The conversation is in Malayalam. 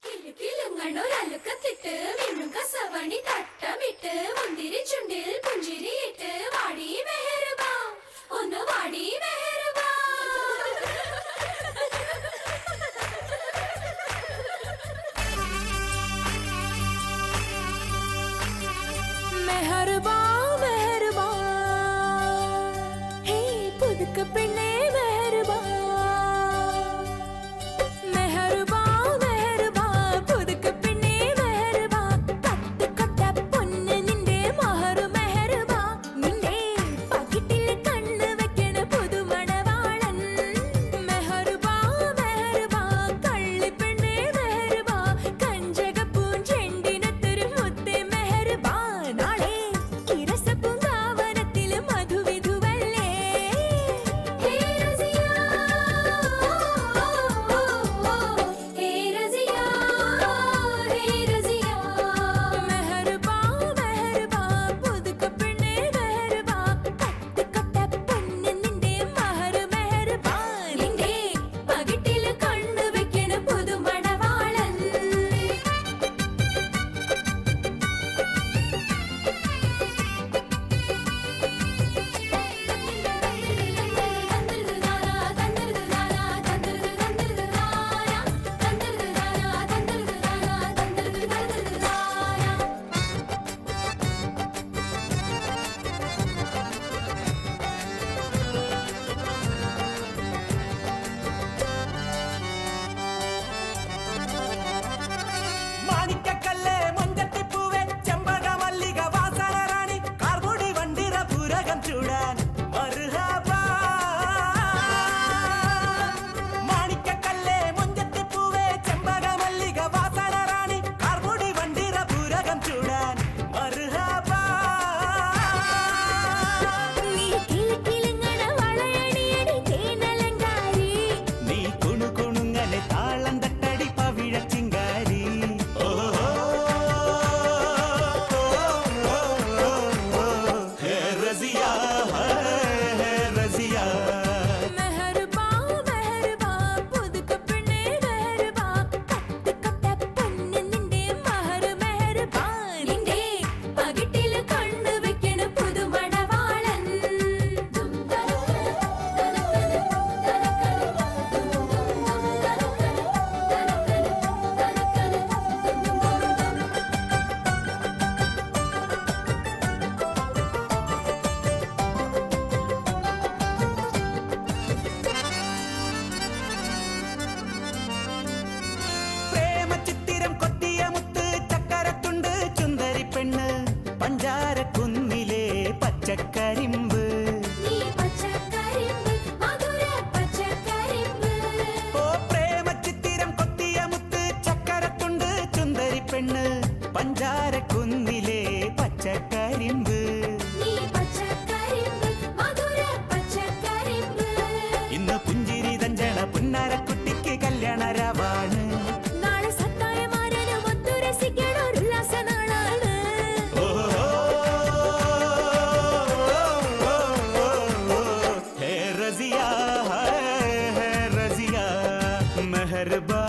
കിലുകിലുങ്ങണൊരലുക്കത്തിട്ട് മിന്നും കസവണി തട്ടമിട്ട് മുന്തിരി ചുണ്ടിൽ പുഞ്ചിരിയിട്ട് വാടി മെഹർബാ ഒന്ന് വാടി മെഹർബാ മെഹർബാ മെഹർബാ ഹേ പുതുക്ക പെണ്ണേ മെഹർബാ മെഹർബാ മെഹർബാ പുതുക്ക പെണ്ണേ മെഹർബാ കത്ത് കൊട്ട പൊന്ന് നിന്റെ മഹർ മെഹർബാ നിന്റെ പകിട്ടിൽ കണ്ണ് വെക്കണ പുതുമണവാളൻ മെഹർബാ മെഹർബാ കള്ളി പെണ്ണേ മെഹർബാ കഞ്ചകപ്പൂൻ ചെണ്ടിനത്തൊരു മുത്തേ മെഹർബാ നാളെ കിരസപ്പൂങ്കാവനത്തിൽ മധുവിധുവല്ലേ ഹേ റസിയാ ഹേ റസിയാ ഹേ റസിയാ മെഹർബാ മെഹർബാ പുതുക്ക പെണ്ണേ മെഹർബാ കത്ത് കൊട്ട പൊന്ന് നിന്റെ മഹർ മെഹർബാ നിന്റെ പകിട്ടിൽ കണ്ണു വെക്കണ പുതുമണവാളൻ മാണിക്കക്കല്ല് മുഞ്ചത്തിപ്പൂവേ ചെമ്പക മല്ലിക വാസന റാണി കാർമുടി വണ്ടിര പൂരകം ചൂടാൻ മർഹബാ മാണിക്കക്കല്ല് മുഞ്ചത്തിപ്പൂവേ ചെമ്പക മല്ലിക വാസന റാണി കാർമുടി വണ്ടിര പൂരകം ചൂടാൻ മർഹബാ നീ കിലുകിലുങ്ങണ വളയണിയടി തേനലങ്കാരി നീ കുണുകുണുങ്ങലെ താളം തട്ടടി പവിഴ ചിങ്കാരി ഹേ റസിയാ ഹേ റസിയാ മെഹർബാ മെഹർബാ പുതുക്ക പെണ്ണേ മെഹർബാ കത്ത് കൊട്ട പൊന്ന് നിന്റെ മഹർ മെഹർബാ നിന്റെ പകിട്ടിൽ കണ്ണു വെക്കണ പുതുമണവാളൻ പ്രേമചിത്തിരം കൊത്തിയ മുത്ത് ചക്കരത്തുണ്ട് ചുന്ദരി പെണ്ണ് പഞ്ചാരക്കുന്നിലെ പച്ചക്കരിമ്പ് നീ പച്ചക്കരിമ്പ് മധുര പച്ചക്കരിമ്പ് ഓ പ്രേമചിത്തിരം കൊത്തിയ മുത്ത് ചക്കരത്തുണ്ട് ചുന്ദരി പെണ്ണ് പഞ്ചാരക്കുന്നിലെ പച്ചക്കരിമ്പ് നീ പച്ചക്കരിമ്പ് മധുര പച്ചക്കരിമ്പ് ഇന്ന് പുഞ്ചിരി തഞ്ചണ പുന്നാരക്കുട്ടിക്ക് കല്യാണരാവാണ് നാളെ സത്തായമാരനും ഒത്തു രസിക്കണ ഒരു ഉല്ലാസനാളാണ് ഹേ റസിയാ ഹേ റസിയാ മെഹർബാ